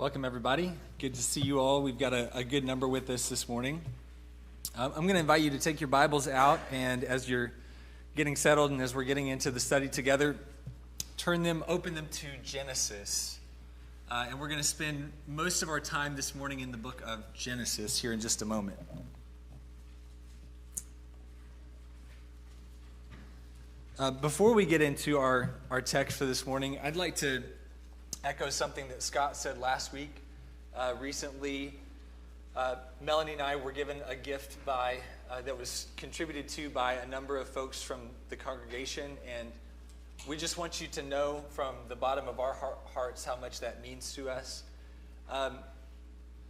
Welcome, everybody. Good to see you all. We've got a good number with us this morning. I'm going to invite you to take your Bibles out, and as you're getting settled and as we're getting into the study together, open them to Genesis. And we're going to spend most of our time this morning in the book of Genesis here in just a moment. Before we get into our text for this morning, I'd like to echo something that Scott said last week. Recently, Melanie and I were given a gift that was contributed to by a number of folks from the congregation, and we just want you to know from the bottom of our hearts how much that means to us.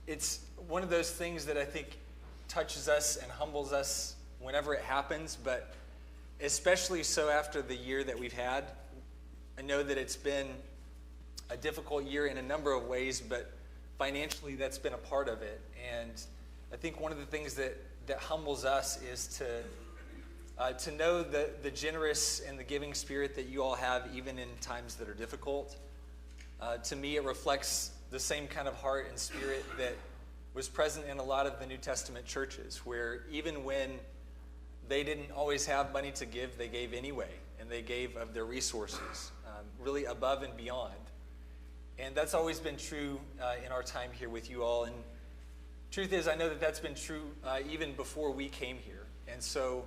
It's one of those things that I think touches us and humbles us whenever it happens, but especially so after the year that we've had. I know that it's been a difficult year in a number of ways, but financially that's been a part of it. And I think one of the things that humbles us is to know the generous and the giving spirit that you all have even in times that are difficult. To me, it reflects the same kind of heart and spirit that was present in a lot of the New Testament churches, where even when they didn't always have money to give, they gave anyway, and they gave of their resources, really above and beyond. And that's always been true in our time here with you all. And truth is, I know that that's been true even before we came here. And so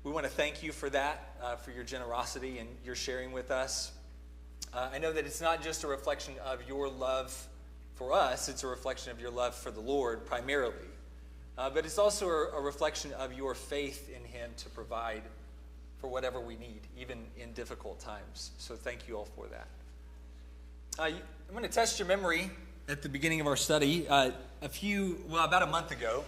we want to thank you for that, for your generosity and your sharing with us. I know that it's not just a reflection of your love for us, it's a reflection of your love for the Lord primarily. But it's also a reflection of your faith in Him to provide for whatever we need, even in difficult times. So thank you all for that. I'm going to test your memory at the beginning of our study. About a month ago,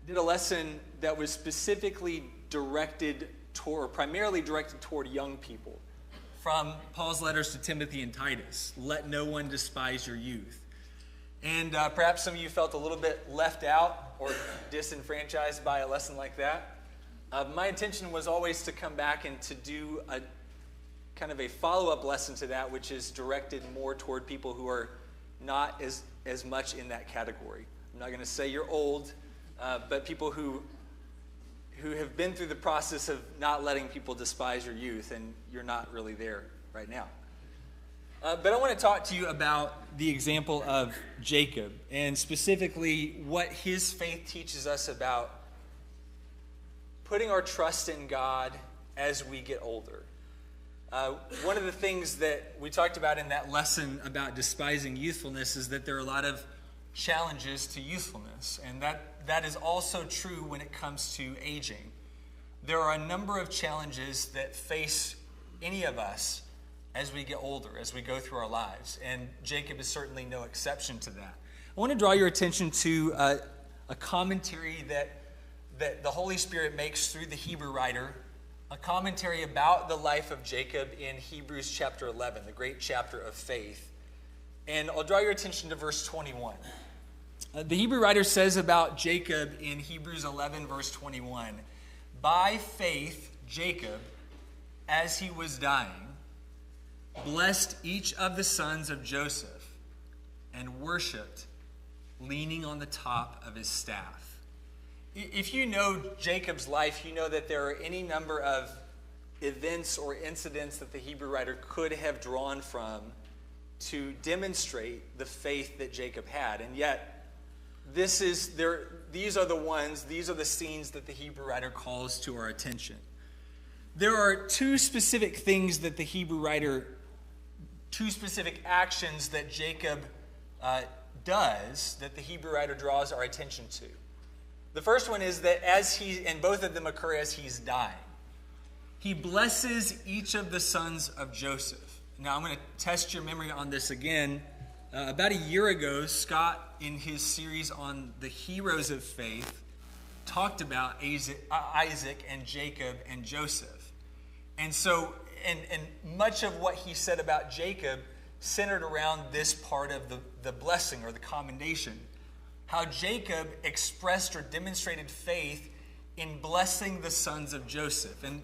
did a lesson that was specifically primarily directed toward young people, from Paul's letters to Timothy and Titus. Let no one despise your youth. And perhaps some of you felt a little bit left out or disenfranchised by a lesson like that. My intention was always to come back and to do a kind of a follow-up lesson to that, which is directed more toward people who are not as much in that category. I'm not going to say you're old, but people who have been through the process of not letting people despise your youth, and you're not really there right now. But I want to talk to you about the example of Jacob, and specifically what his faith teaches us about putting our trust in God as we get older. One of the things that we talked about in that lesson about despising youthfulness is that there are a lot of challenges to youthfulness, and that is also true when it comes to aging. There are a number of challenges that face any of us as we get older, as we go through our lives, and Jacob is certainly no exception to that. I want to draw your attention to a commentary that the Holy Spirit makes through the Hebrew writer, a commentary about the life of Jacob in Hebrews chapter 11, the great chapter of faith. And I'll draw your attention to verse 21. The Hebrew writer says about Jacob in Hebrews 11, verse 21, by faith, Jacob, as he was dying, blessed each of the sons of Joseph and worshipped, leaning on the top of his staff. If you know Jacob's life, you know that there are any number of events or incidents that the Hebrew writer could have drawn from to demonstrate the faith that Jacob had. And yet, these are the scenes that the Hebrew writer calls to our attention. There are two specific actions that Jacob does that the Hebrew writer draws our attention to. The first one is that and both of them occur as he's dying. He blesses each of the sons of Joseph. Now, I'm going to test your memory on this again. About a year ago, Scott, in his series on the heroes of faith, talked about Isaac and Jacob and Joseph. And so, and much of what he said about Jacob centered around this part of the blessing or the commendation. How Jacob expressed or demonstrated faith in blessing the sons of Joseph. And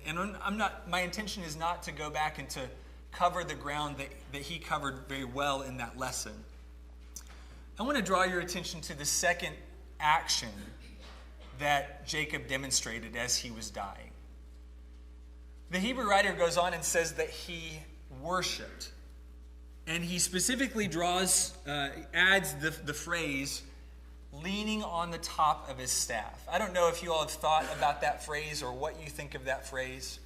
my intention is not to go back and to cover the ground that he covered very well in that lesson. I want to draw your attention to the second action that Jacob demonstrated as he was dying. The Hebrew writer goes on and says that he worshiped. And he specifically adds the phrase, leaning on the top of his staff. I don't know if you all have thought about that phrase or what you think of that phrase,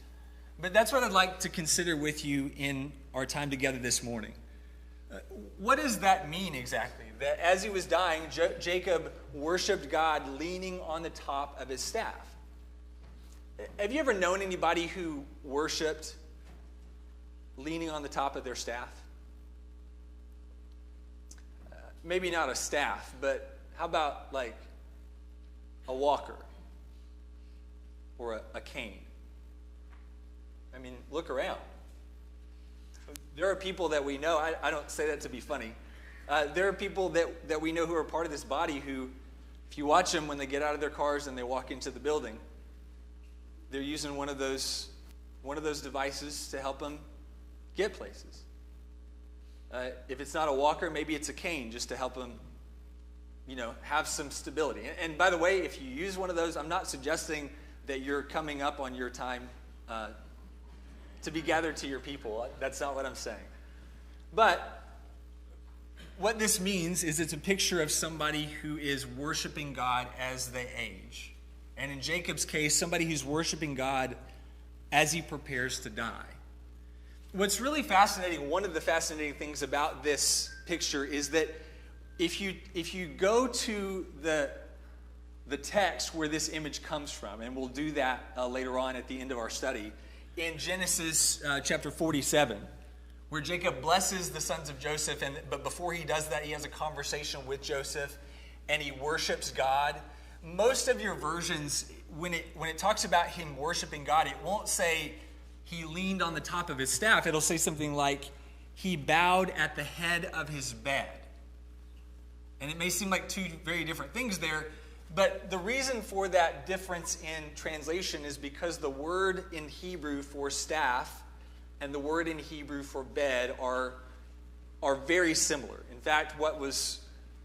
but that's what I'd like to consider with you in our time together this morning. What does that mean exactly? That as he was dying, Jacob worshiped God leaning on the top of his staff. Have you ever known anybody who worshiped leaning on the top of their staff? Maybe not a staff, but how about like a walker or a cane? I mean, look around. There are people that we know, I don't say that to be funny. There are people that we know who are part of this body who, if you watch them when they get out of their cars and they walk into the building, they're using one of those devices to help them get places. If it's not a walker, maybe it's a cane just to help them, have some stability. And by the way, if you use one of those, I'm not suggesting that you're coming up on your time to be gathered to your people. That's not what I'm saying. But what this means is it's a picture of somebody who is worshiping God as they age. And in Jacob's case, somebody who's worshiping God as he prepares to die. What's really fascinating, one of the fascinating things about this picture is that if you go to the text where this image comes from, and we'll do that later on at the end of our study, in Genesis chapter 47, where Jacob blesses the sons of Joseph, but before he does that, he has a conversation with Joseph, and he worships God. Most of your versions, when it talks about him worshiping God, it won't say he leaned on the top of his staff. It'll say something like he bowed at the head of his bed. And it may seem like two very different things there, but the reason for that difference in translation is because the word in Hebrew for staff and the word in Hebrew for bed are very similar. In fact, what was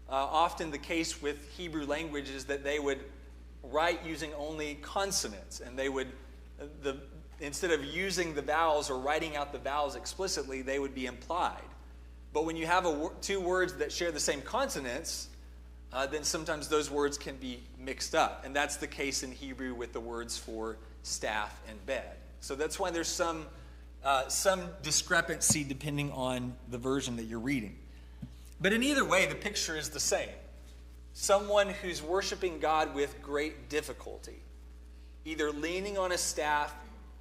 often the case with Hebrew language is that they would write using only consonants, and they would, instead of using the vowels or writing out the vowels explicitly, they would be implied. But when you have two words that share the same consonants, then sometimes those words can be mixed up. And that's the case in Hebrew with the words for staff and bed. So that's why there's some discrepancy depending on the version that you're reading. But in either way, the picture is the same. Someone who's worshiping God with great difficulty, either leaning on a staff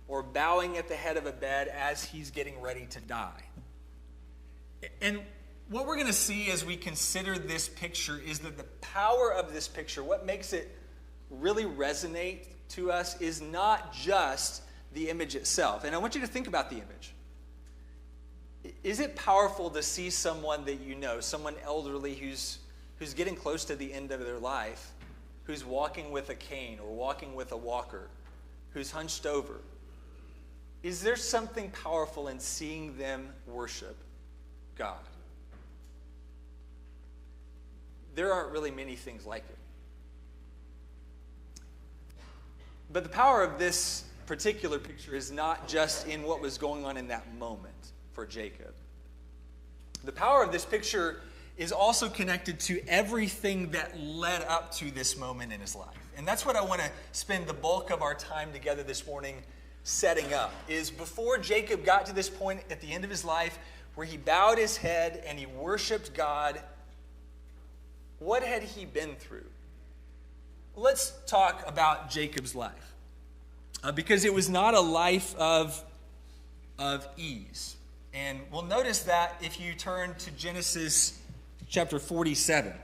or bowing at the head of a bed as he's getting ready to die. And what we're going to see as we consider this picture is that the power of this picture, what makes it really resonate to us, is not just the image itself. And I want you to think about the image. Is it powerful to see someone that you know, someone elderly who's getting close to the end of their life, who's walking with a cane or walking with a walker, who's hunched over? Is there something powerful in seeing them worship God? There aren't really many things like it. But the power of this particular picture is not just in what was going on in that moment for Jacob. The power of this picture is also connected to everything that led up to this moment in his life. And that's what I want to spend the bulk of our time together this morning setting up, is before Jacob got to this point at the end of his life where he bowed his head and he worshiped God, what had he been through? Let's talk about Jacob's life, because it was not a life of ease. And we'll notice that if you turn to Genesis chapter 47.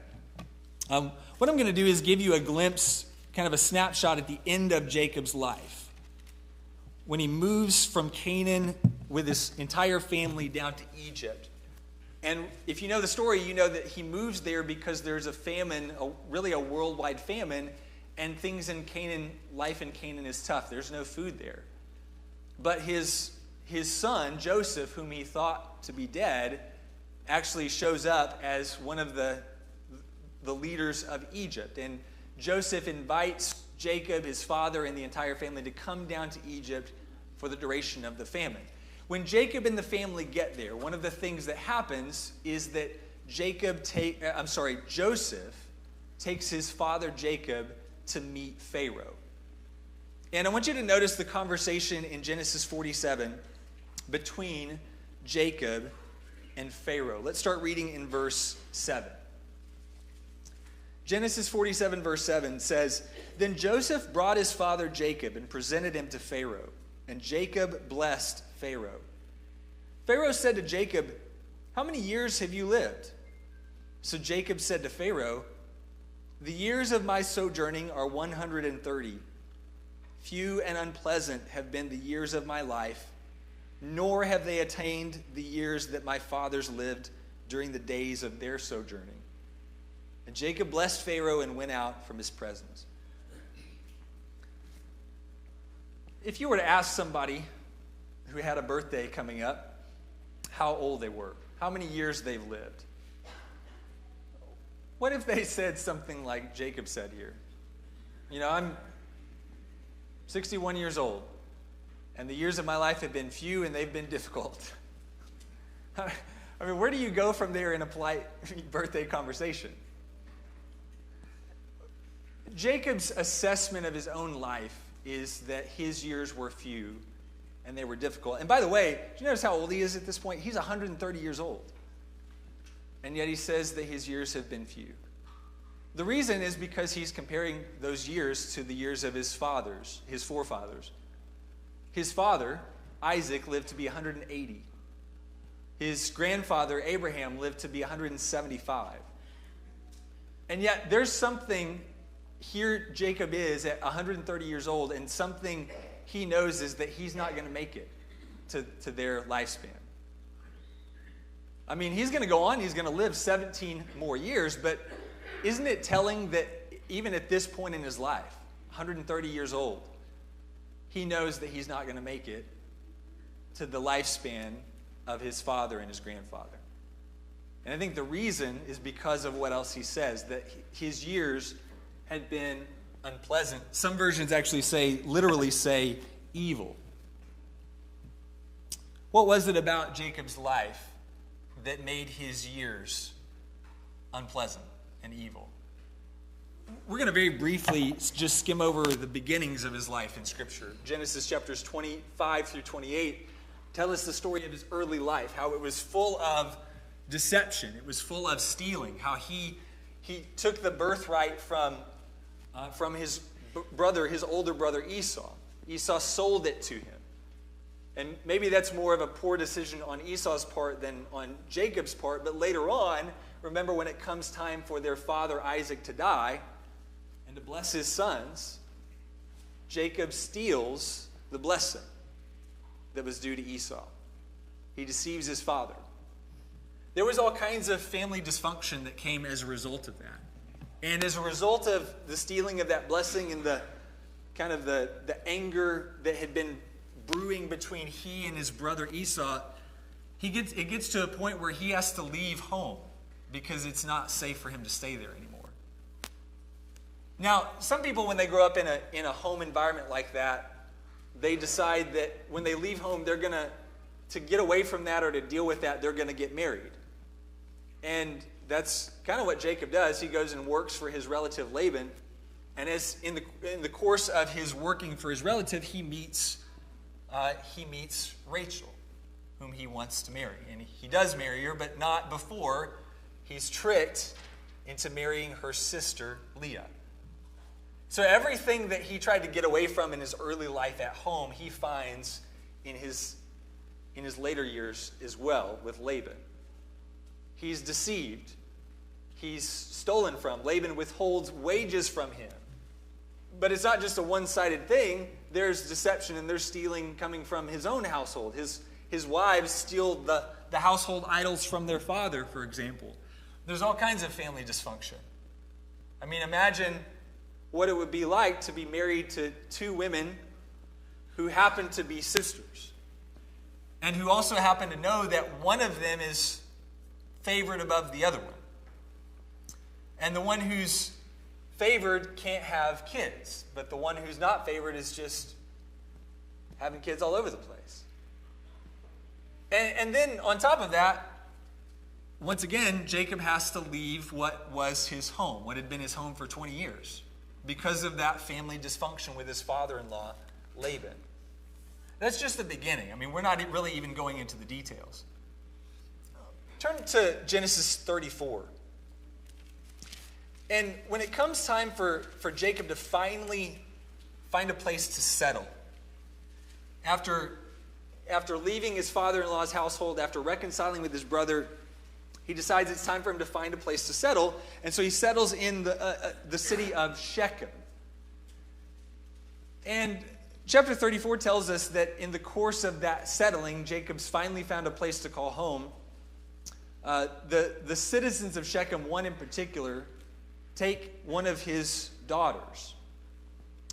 What I'm going to do is give you a glimpse, kind of a snapshot at the end of Jacob's life, when he moves from Canaan with his entire family down to Egypt. And if you know the story, you know that he moves there because there's a famine, really a worldwide famine, and things in Canaan, life in Canaan is tough. There's no food there. But his son, Joseph, whom he thought to be dead, actually shows up as one of the the leaders of Egypt. And Joseph invites Jacob, his father, and the entire family to come down to Egypt for the duration of the famine. When Jacob and the family get there, one of the things that happens is that Joseph takes his father Jacob to meet Pharaoh. And I want you to notice the conversation in Genesis 47 between Jacob and Pharaoh. Let's start reading in verse 7. Genesis 47 verse 7 says, "Then Joseph brought his father Jacob and presented him to Pharaoh, and Jacob blessed Pharaoh. Pharaoh said to Jacob, 'How many years have you lived?' So Jacob said to Pharaoh, 'The years of my sojourning are 130. Few and unpleasant have been the years of my life, nor have they attained the years that my fathers lived during the days of their sojourning.' And Jacob blessed Pharaoh and went out from his presence." If you were to ask somebody who had a birthday coming up how old they were, how many years they've lived, what if they said something like Jacob said here? I'm 61 years old, and the years of my life have been few and they've been difficult. I mean, where do you go from there in a polite birthday conversation? Jacob's assessment of his own life is that his years were few and they were difficult. And by the way, do you notice how old he is at this point? He's 130 years old. And yet he says that his years have been few. The reason is because he's comparing those years to the years of his forefathers. His father, Isaac, lived to be 180. His grandfather, Abraham, lived to be 175. And yet there's something here Jacob is at 130 years old, and something he knows is that he's not going to make it to their lifespan. I mean, he's going to go on, he's going to live 17 more years, but isn't it telling that even at this point in his life, 130 years old, he knows that he's not going to make it to the lifespan of his father and his grandfather? And I think the reason is because of what else he says, that his years had been unpleasant. Some versions actually literally say evil. What was it about Jacob's life that made his years unpleasant and evil? We're going to very briefly just skim over the beginnings of his life in Scripture. Genesis chapters 25 through 28 tell us the story of his early life, how it was full of deception, it was full of stealing, how he took the birthright from his brother, his older brother Esau. Esau sold it to him. And maybe that's more of a poor decision on Esau's part than on Jacob's part, but later on, remember when it comes time for their father Isaac to die and to bless his sons, Jacob steals the blessing that was due to Esau. He deceives his father. There was all kinds of family dysfunction that came as a result of that. And as a result of the stealing of that blessing and the kind of the anger that had been brewing between he and his brother Esau, it gets to a point where he has to leave home because it's not safe for him to stay there anymore. Now, some people, when they grow up in a home environment like that, they decide that when they leave home, they're going to get away from that or to deal with that, they're going to get married. And that's kind of what Jacob does. He goes and works for his relative Laban. And as in the course of his working for his relative, he meets Rachel, whom he wants to marry. And he does marry her, but not before he's tricked into marrying her sister, Leah. So everything that he tried to get away from in his early life at home, he finds in his later years as well with Laban. He's deceived. He's stolen from. Laban withholds wages from him. But it's not just a one-sided thing. There's deception and there's stealing coming from his own household. His wives steal the household idols from their father, for example. There's all kinds of family dysfunction. I mean, imagine what it would be like to be married to two women who happen to be sisters and who also happen to know that one of them is favored above the other one. And the one who's favored can't have kids, but the one who's not favored is just having kids all over the place. And then on top of that, once again, Jacob has to leave what was his home, what had been his home for 20 years, because of that family dysfunction with his father-in-law, Laban. That's just the beginning. I mean, we're not really even going into the details. Turn to Genesis 34. And when it comes time for Jacob to finally find a place to settle, after leaving his father-in-law's household, after reconciling with his brother, he decides it's time for him to find a place to settle. And so he settles in the city of Shechem. And chapter 34 tells us that in the course of that settling, Jacob's finally found a place to call home. The citizens of Shechem, one in particular, take one of his daughters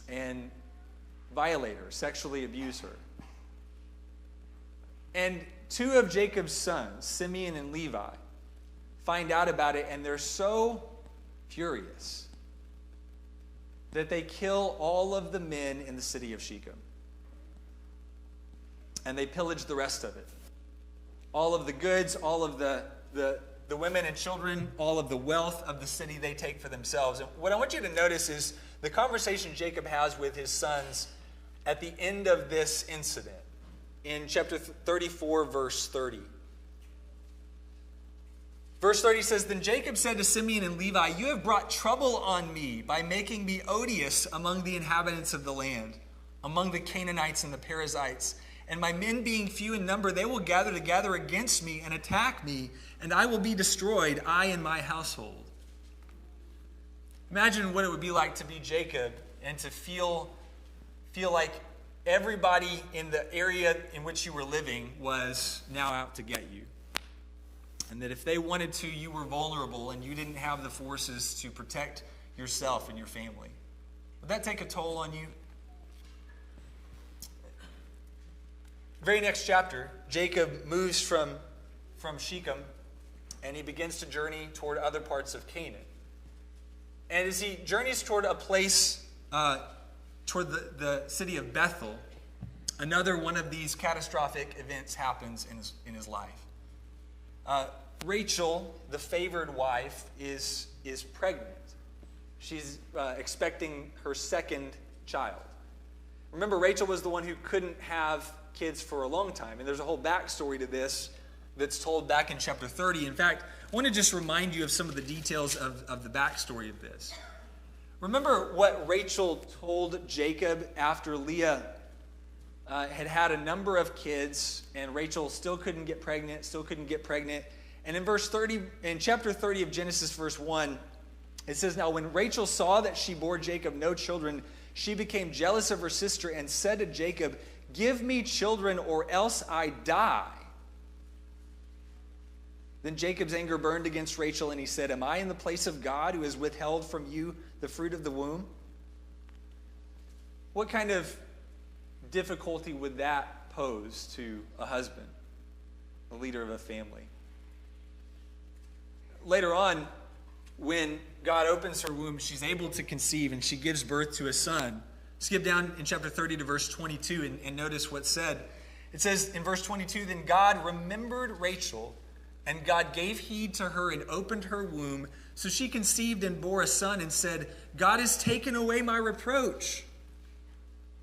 and violate her, sexually abuse her. And two of Jacob's sons, Simeon and Levi, find out about it, and they're so furious that they kill all of the men in the city of Shechem. And they pillage the rest of it. All of the goods, all of the women and children, all of the wealth of the city they take for themselves. And what I want you to notice is the conversation Jacob has with his sons at the end of this incident in chapter 34, verse 30. Verse 30 says, "Then Jacob said to Simeon and Levi, 'You have brought trouble on me by making me odious among the inhabitants of the land, among the Canaanites and the Perizzites. And my men being few in number, they will gather together against me and attack me, and I will be destroyed, I and my household.'" Imagine what it would be like to be Jacob and to feel like everybody in the area in which you were living was now out to get you. And that if they wanted to, you were vulnerable and you didn't have the forces to protect yourself and your family. Would that take a toll on you? Very next chapter, Jacob moves from Shechem and he begins to journey toward other parts of Canaan. And as he journeys toward a place, toward the city of Bethel, another one of these catastrophic events happens in his life. Rachel, the favored wife, is pregnant. She's expecting her second child. Remember, Rachel was the one who couldn't have kids for a long time. And there's a whole backstory to this that's told back in chapter 30. In fact, I want to just remind you of some of the details of the backstory of this. Remember what Rachel told Jacob after Leah had a number of kids, and Rachel still couldn't get pregnant. And in chapter 30 of Genesis, verse 1, it says, "Now when Rachel saw that she bore Jacob no children, she became jealous of her sister and said to Jacob, 'Give me children or else I die.' Then Jacob's anger burned against Rachel, and he said, 'Am I in the place of God who has withheld from you the fruit of the womb?'" What kind of difficulty would that pose to a husband, a leader of a family? Later on, when God opens her womb, she's able to conceive and she gives birth to a son. Skip down in chapter 30 to verse 22 and notice what's said. It says in verse 22, "Then God remembered Rachel, and God gave heed to her and opened her womb. So she conceived and bore a son and said, 'God has taken away my reproach.'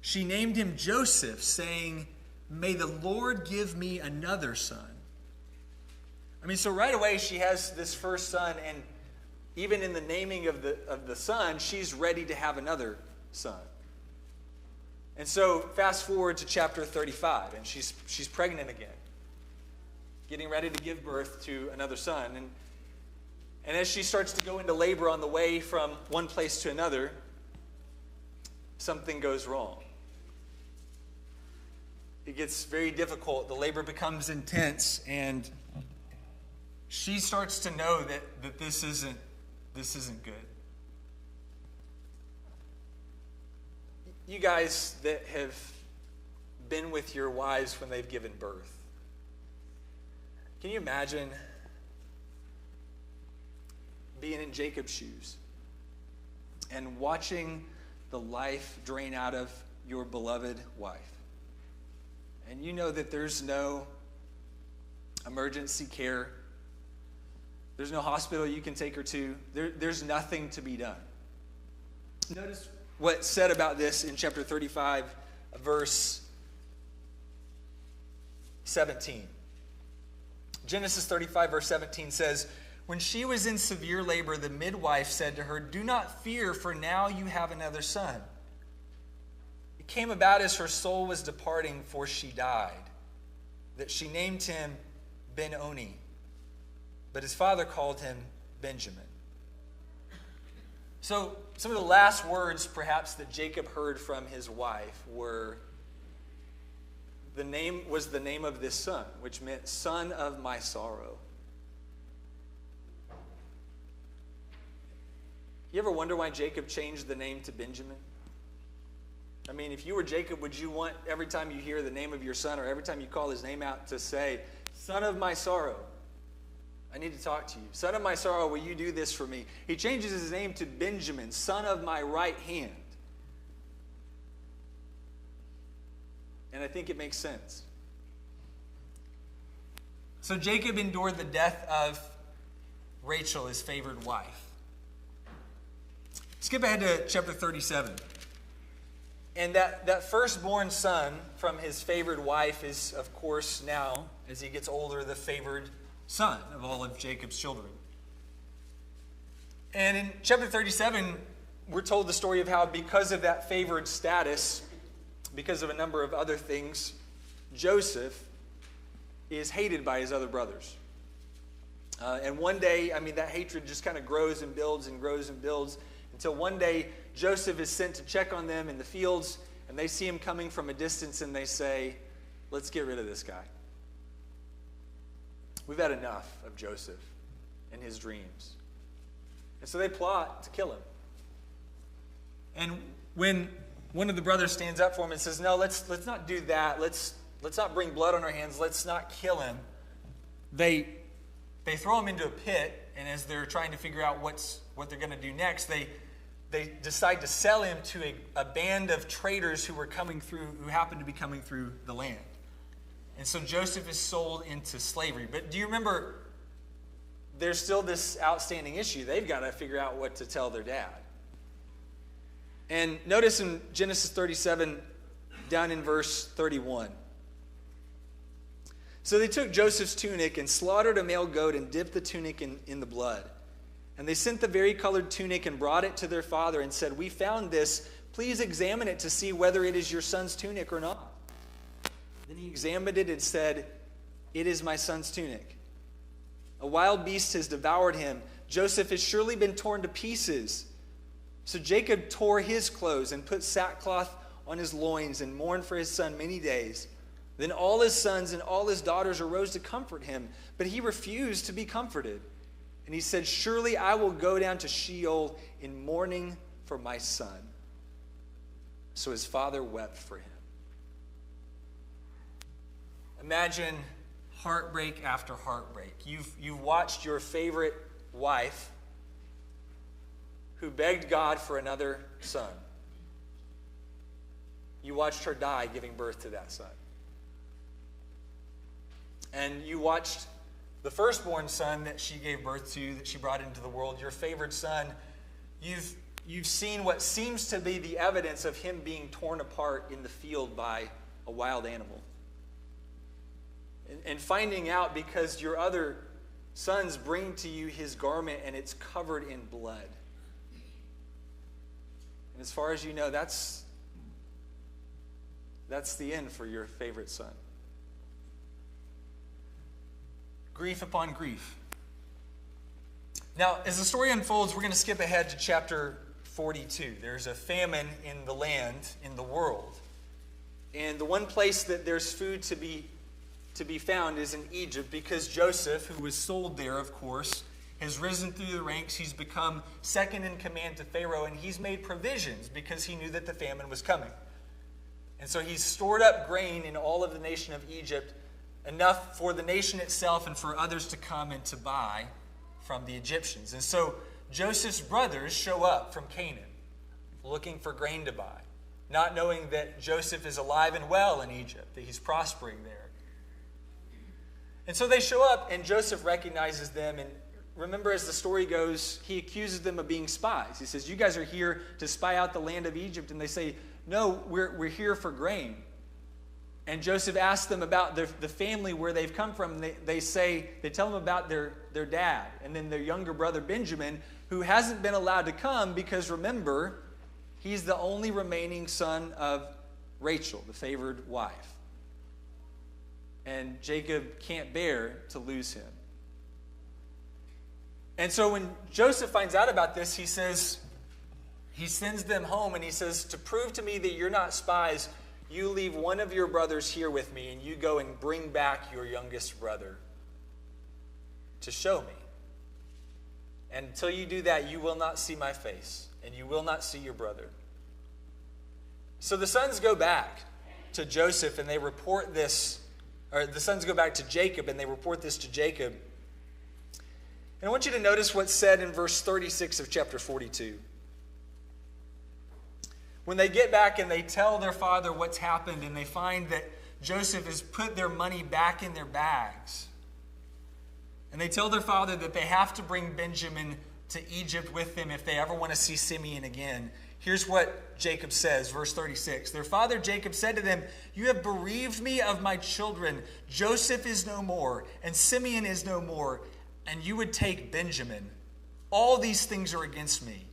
She named him Joseph, saying, 'May the Lord give me another son.'" I mean, so right away she has this first son, and even in the naming of the son, she's ready to have another son. And so fast forward to chapter 35, and she's pregnant again, getting ready to give birth to another son. And as she starts to go into labor on the way from one place to another, something goes wrong. It gets very difficult. The labor becomes intense, and she starts to know that this isn't good. You guys that have been with your wives when they've given birth, can you imagine being in Jacob's shoes and watching the life drain out of your beloved wife. And you know that there's no emergency care. There's no hospital you can take her to. There's nothing to be done. Notice what's said about this in chapter 35, verse 17. Genesis 35, verse 17 says, "When she was in severe labor, the midwife said to her, 'Do not fear, for now you have another son.' It came about as her soul was departing, for she died, that she named him Ben-Oni, but his father called him Benjamin." So some of the last words perhaps that Jacob heard from his wife were, the name of this son, which meant son of my sorrow. You ever wonder why Jacob changed the name to Benjamin? I mean, if you were Jacob, would you want every time you hear the name of your son or every time you call his name out to say, "Son of my sorrow, I need to talk to you. Son of my sorrow, will you do this for me?" He changes his name to Benjamin, son of my right hand. And I think it makes sense. So Jacob endured the death of Rachel, his favored wife. Skip ahead to chapter 37. And that firstborn son from his favored wife is, of course, now, as he gets older, the favored son of all of Jacob's children. And in chapter 37, we're told the story of how, because of that favored status, because of a number of other things, Joseph is hated by his other brothers. And one day, that hatred just kind of grows and builds and grows and builds, until one day Joseph is sent to check on them in the fields, and they see him coming from a distance, and they say, "Let's get rid of this guy. We've had enough of Joseph and his dreams." And so they plot to kill him. And when one of the brothers stands up for him and says, "No, let's not do that. Let's not bring blood on our hands. Let's not kill him," they throw him into a pit, and as they're trying to figure out what they're going to do next, they decide to sell him to a band of traders who happened to be coming through the land. And so Joseph is sold into slavery. But do you remember, there's still this outstanding issue. They've got to figure out what to tell their dad. And notice in Genesis 37, down in verse 31. "So they took Joseph's tunic and slaughtered a male goat and dipped the tunic in the blood. And they sent the varicolored tunic and brought it to their father and said, 'We found this. Please examine it to see whether it is your son's tunic or not.' Then he examined it and said, 'It is my son's tunic. A wild beast has devoured him. Joseph has surely been torn to pieces.' So Jacob tore his clothes and put sackcloth on his loins and mourned for his son many days. Then all his sons and all his daughters arose to comfort him, but he refused to be comforted. And he said, 'Surely I will go down to Sheol in mourning for my son.' So his father wept for him." Imagine heartbreak after heartbreak. You've watched your favorite wife, who begged God for another son. You watched her die giving birth to that son. And you watched the firstborn son that she gave birth to, that she brought into the world, your favorite son. You've seen what seems to be the evidence of him being torn apart in the field by a wild animal. And finding out because your other sons bring to you his garment and it's covered in blood. And as far as you know, that's the end for your favorite son. Grief upon grief. Now, as the story unfolds, we're going to skip ahead to chapter 42. There's a famine in the land, in the world. And the one place that there's food to be found is in Egypt, because Joseph, who was sold there, of course, has risen through the ranks. He's become second in command to Pharaoh, and he's made provisions because he knew that the famine was coming. And so he's stored up grain in all of the nation of Egypt, enough for the nation itself and for others to come and to buy from the Egyptians. And so Joseph's brothers show up from Canaan, looking for grain to buy, not knowing that Joseph is alive and well in Egypt, that he's prospering there. And so they show up, and Joseph recognizes them. And remember, as the story goes, he accuses them of being spies. He says, you guys are here to spy out the land of Egypt. And they say, no, we're here for grain. And Joseph asks them about the family where they've come from. They tell him about their dad, and then their younger brother Benjamin, who hasn't been allowed to come because, remember, he's the only remaining son of Rachel, the favored wife. And Jacob can't bear to lose him. And so when Joseph finds out about this, he sends them home, and he says, to prove to me that you're not spies, you leave one of your brothers here with me, and you go and bring back your youngest brother to show me. And until you do that, you will not see my face, and you will not see your brother. So the sons go back to Joseph, and they report this. Or the sons go back to Jacob, and they report this to Jacob. And I want you to notice what's said in verse 36 of chapter 42. When they get back and they tell their father what's happened, and they find that Joseph has put their money back in their bags. And they tell their father that they have to bring Benjamin to Egypt with them if they ever want to see Simeon again. Here's what Jacob says, verse 36. Their father Jacob said to them, you have bereaved me of my children. Joseph is no more, and Simeon is no more, and you would take Benjamin. All these things are against me.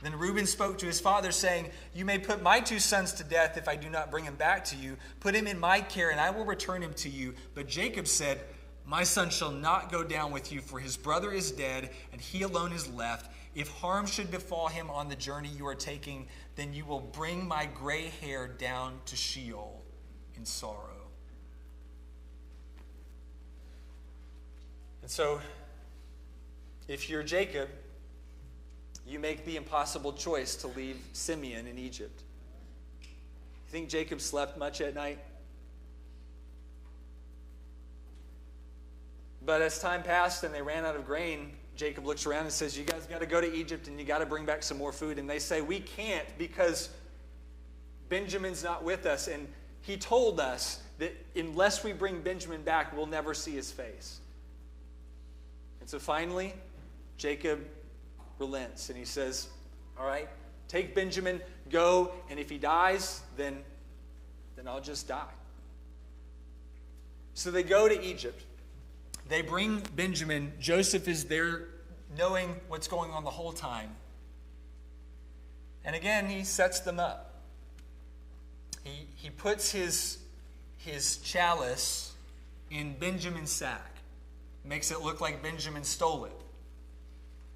Then Reuben spoke to his father, saying, you may put my 2 sons to death if I do not bring him back to you. Put him in my care, and I will return him to you. But Jacob said, my son shall not go down with you, for his brother is dead, and he alone is left. If harm should befall him on the journey you are taking, then you will bring my gray hair down to Sheol in sorrow. And so, if you're Jacob, you make the impossible choice to leave Simeon in Egypt. You think Jacob slept much at night? But as time passed and they ran out of grain, Jacob looks around and says, you guys got to go to Egypt and you got to bring back some more food. And they say, we can't because Benjamin's not with us. And he told us that unless we bring Benjamin back, we'll never see his face. And so finally, Jacob relents and he says, all right, take Benjamin, go, and if he dies, then I'll just die. So they go to Egypt. They bring Benjamin. Joseph is there knowing what's going on the whole time. And again, he sets them up. He puts his chalice in Benjamin's sack. Makes it look like Benjamin stole it.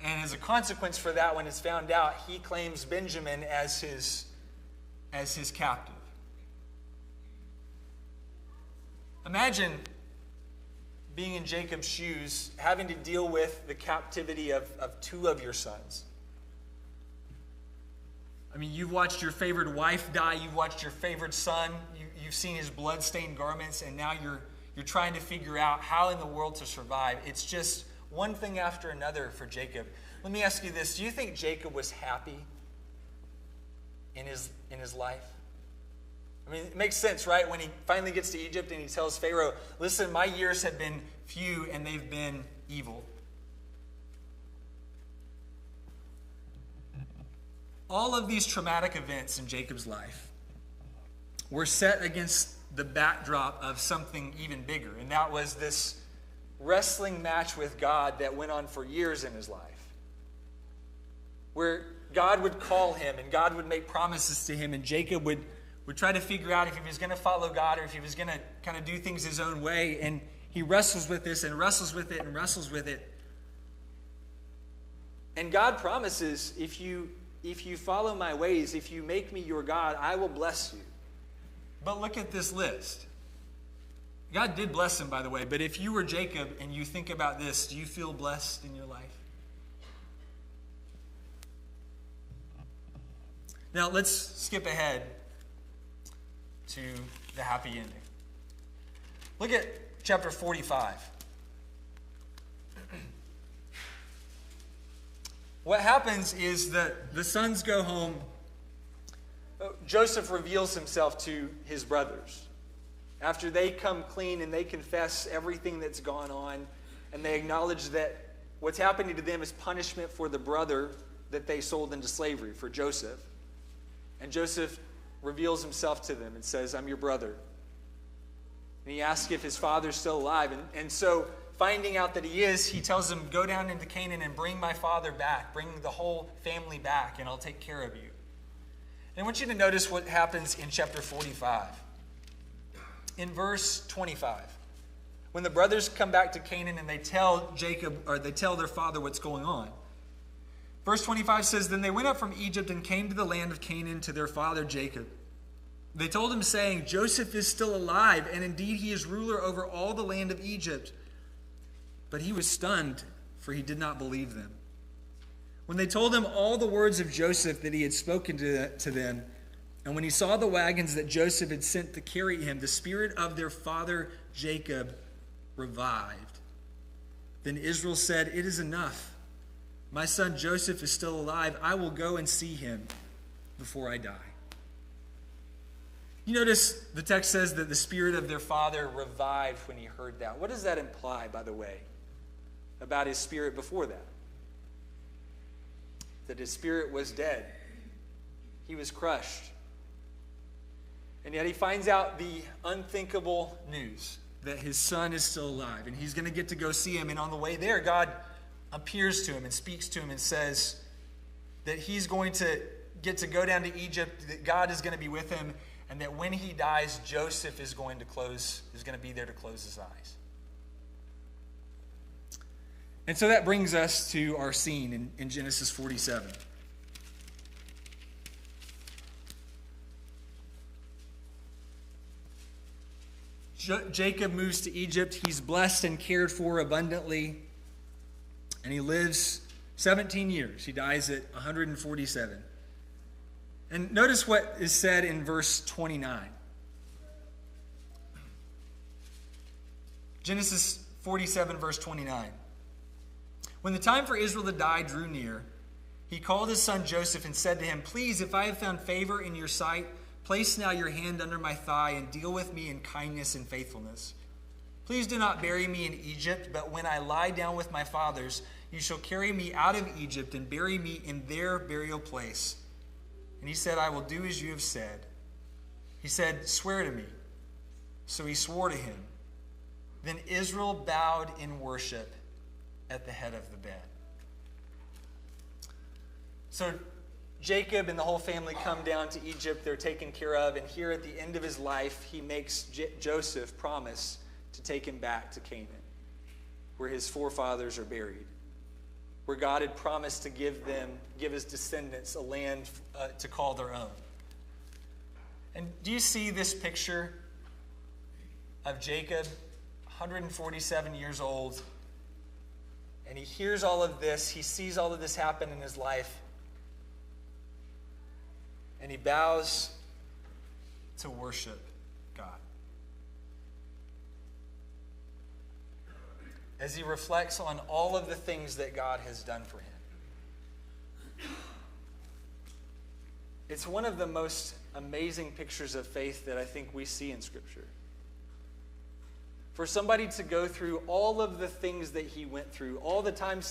And as a consequence for that, when it's found out, he claims Benjamin as his captive. Imagine being in Jacob's shoes, having to deal with the captivity of 2 of your sons. I mean, you've watched your favorite wife die, you've watched your favorite son, you've seen his blood-stained garments, and now you're trying to figure out how in the world to survive. It's just one thing after another for Jacob. Let me ask you this. Do you think Jacob was happy in his life? I mean, it makes sense, right? When he finally gets to Egypt and he tells Pharaoh, listen, my years have been few and they've been evil. All of these traumatic events in Jacob's life were set against the backdrop of something even bigger, and that was this wrestling match with God that went on for years in his life, where God would call him and God would make promises to him, and Jacob would try to figure out if he was going to follow God or if he was going to kind of do things his own way. And he wrestles with this and wrestles with it and wrestles with it. And God promises, if you follow my ways, if you make me your God, I will bless you. But look at this list. God did bless him, by the way, but if you were Jacob and you think about this, do you feel blessed in your life? Now, let's skip ahead to the happy ending. Look at chapter 45. what happens is that the sons go home. Joseph reveals himself to his brothers. After they come clean and they confess everything that's gone on, and they acknowledge that what's happening to them is punishment for the brother that they sold into slavery, for Joseph. And Joseph reveals himself to them and says, I'm your brother. And he asks if his father's still alive. And so, finding out that he is, he tells them, go down into Canaan and bring my father back. Bring the whole family back, and I'll take care of you. And I want you to notice what happens in chapter 45. In verse 25, when the brothers come back to Canaan and they tell Jacob, or they tell their father what's going on. Verse 25 says, then they went up from Egypt and came to the land of Canaan to their father Jacob. They told him, saying, Joseph is still alive, and indeed he is ruler over all the land of Egypt. But he was stunned, for he did not believe them. When they told him all the words of Joseph that he had spoken to them, and when he saw the wagons that Joseph had sent to carry him, the spirit of their father Jacob revived. Then Israel said, it is enough. My son Joseph is still alive. I will go and see him before I die. You notice the text says that the spirit of their father revived when he heard that. What does that imply, by the way, about his spirit before that? That his spirit was dead. He was crushed. And yet he finds out the unthinkable news that his son is still alive. And he's going to get to go see him. And on the way there, God appears to him and speaks to him and says that he's going to get to go down to Egypt, that God is going to be with him, and that when he dies, Joseph is going to be there to close his eyes. And so that brings us to our scene in Genesis 47. Jacob moves to Egypt. He's blessed and cared for abundantly. And he lives 17 years. He dies at 147. And notice what is said in verse 29. Genesis 47, verse 29. When the time for Israel to die drew near, he called his son Joseph and said to him, please, if I have found favor in your sight, place now your hand under my thigh and deal with me in kindness and faithfulness. Please do not bury me in Egypt, but when I lie down with my fathers, you shall carry me out of Egypt and bury me in their burial place. And he said, I will do as you have said. He said, swear to me. So he swore to him. Then Israel bowed in worship at the head of the bed. So Jacob and the whole family come down to Egypt. They're taken care of. And here at the end of his life, he makes Joseph promise to take him back to Canaan, where his forefathers are buried, where God had promised to give his descendants a land to call their own. And do you see this picture of Jacob, 147 years old, and he hears all of this, he sees all of this happen in his life, and he bows to worship God. As he reflects on all of the things that God has done for him. It's one of the most amazing pictures of faith that I think we see in Scripture. For somebody to go through all of the things that he went through, all the time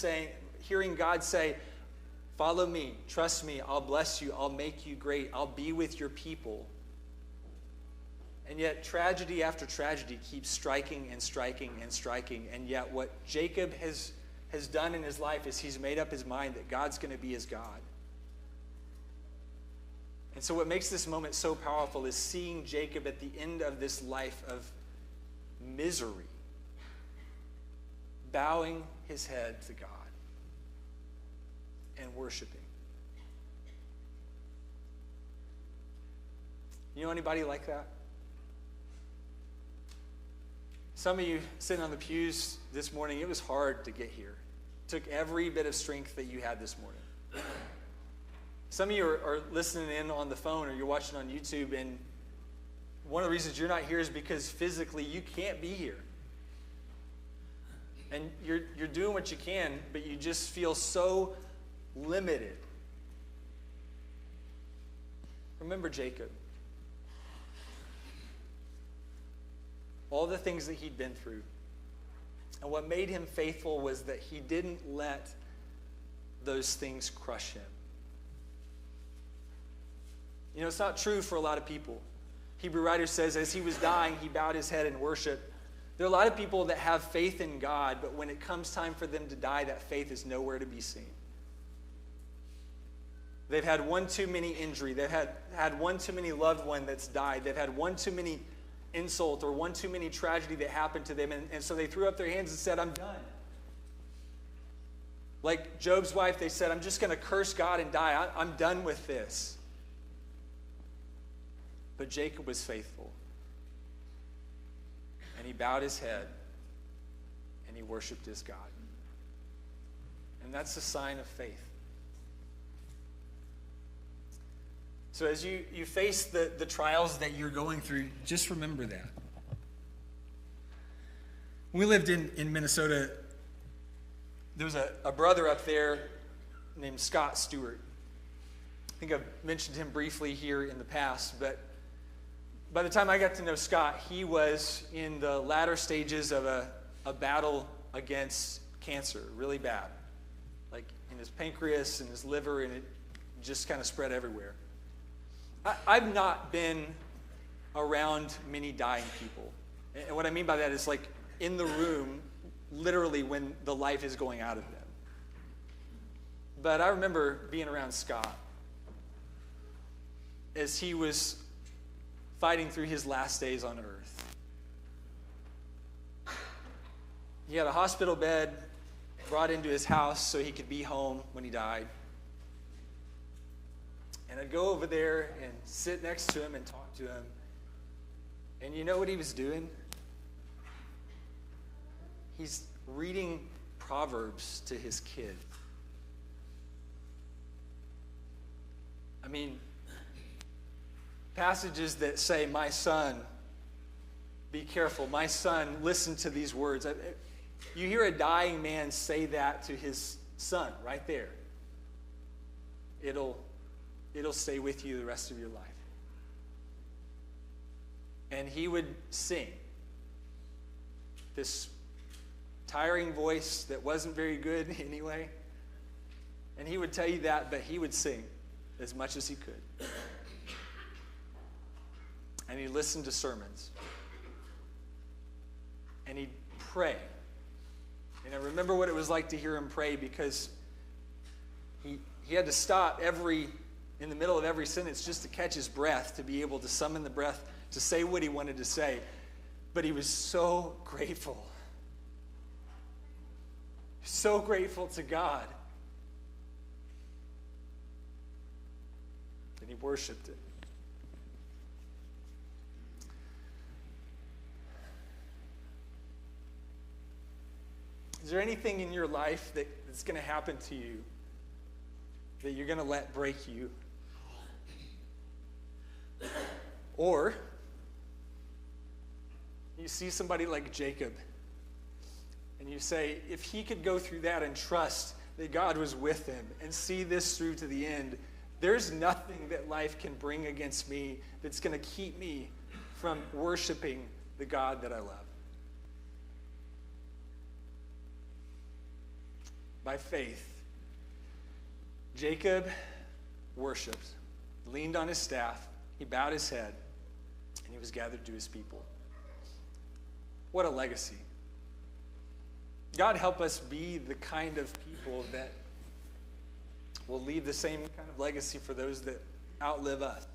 hearing God say, follow me, trust me, I'll bless you, I'll make you great, I'll be with your people. And yet tragedy after tragedy keeps striking and striking and striking. And yet what Jacob has done in his life is he's made up his mind that God's going to be his God. And so what makes this moment so powerful is seeing Jacob at the end of this life of misery, bowing his head to God and worshiping. You know anybody like that? Some of you sitting on the pews this morning, it was hard to get here. It took every bit of strength that you had this morning. Some of you are listening in on the phone or you're watching on YouTube, and one of the reasons you're not here is because physically you can't be here. And you're doing what you can, but you just feel so limited. Remember Jacob. All the things that he'd been through. And what made him faithful was that he didn't let those things crush him. You know, it's not true for a lot of people. Hebrew writer says, as he was dying, he bowed his head in worship. There are a lot of people that have faith in God, but when it comes time for them to die, that faith is nowhere to be seen. They've had one too many injury. They've had one too many loved one that's died. They've had one too many insult or one too many tragedy that happened to them. And so they threw up their hands and said, I'm done. Like Job's wife, they said, I'm just going to curse God and die. I'm done with this. But Jacob was faithful. And he bowed his head and he worshiped his God. And that's a sign of faith. So as you face the trials that you're going through, just remember that. When we lived in Minnesota, there was a brother up there named Scott Stewart. I think I've mentioned him briefly here in the past, but by the time I got to know Scott, he was in the latter stages of a battle against cancer, really bad. Like in his pancreas and his liver, and it just kind of spread everywhere. I've not been around many dying people. And what I mean by that is like in the room, literally when the life is going out of them. But I remember being around Scott as he was fighting through his last days on earth. He had a hospital bed brought into his house so he could be home when he died. And I'd go over there and sit next to him and talk to him. And you know what he was doing? He's reading Proverbs to his kid. I mean, passages that say, my son, be careful. My son, listen to these words. You hear a dying man say that to his son right there. It'll stay with you the rest of your life. And he would sing this tiring voice that wasn't very good anyway. And he would tell you that, but he would sing as much as he could. And he listened to sermons. And he'd pray. And I remember what it was like to hear him pray, because he had to stop in the middle of every sentence just to catch his breath, to be able to summon the breath to say what he wanted to say. But he was so grateful. So grateful to God. And he worshiped it. Is there anything in your life that's going to happen to you that you're going to let break you? Or you see somebody like Jacob, and you say, if he could go through that and trust that God was with him and see this through to the end, there's nothing that life can bring against me that's going to keep me from worshiping the God that I love. By faith, Jacob worshiped, leaned on his staff, he bowed his head, and he was gathered to his people. What a legacy. God help us be the kind of people that will leave the same kind of legacy for those that outlive us.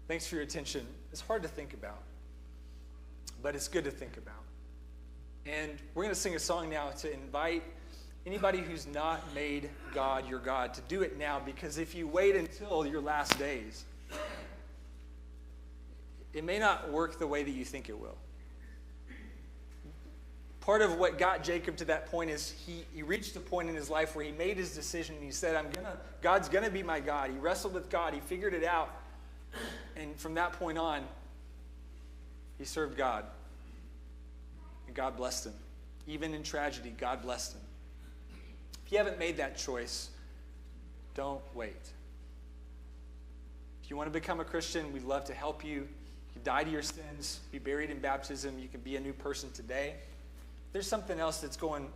Thanks for your attention. It's hard to think about, but it's good to think about. And we're going to sing a song now to invite anybody who's not made God your God to do it now, because if you wait until your last days, it may not work the way that you think it will. Part of what got Jacob to that point is he reached a point in his life where he made his decision and he said, God's going to be my God. He wrestled with God. He figured it out. And from that point on, he served God. And God blessed him. Even in tragedy, God blessed him. you haven't made that choice, don't wait. If you want to become a Christian, we'd love to help you. You can die to your sins, be buried in baptism. You can be a new person today. If there's something else that's going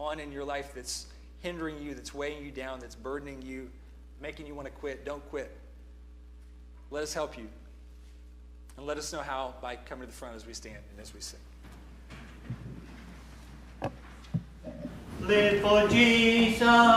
on in your life that's hindering you, that's weighing you down, that's burdening you, making you want to quit, don't quit. Let us help you. And let us know how by coming to the front as we stand and as we sing. Live for Jesus.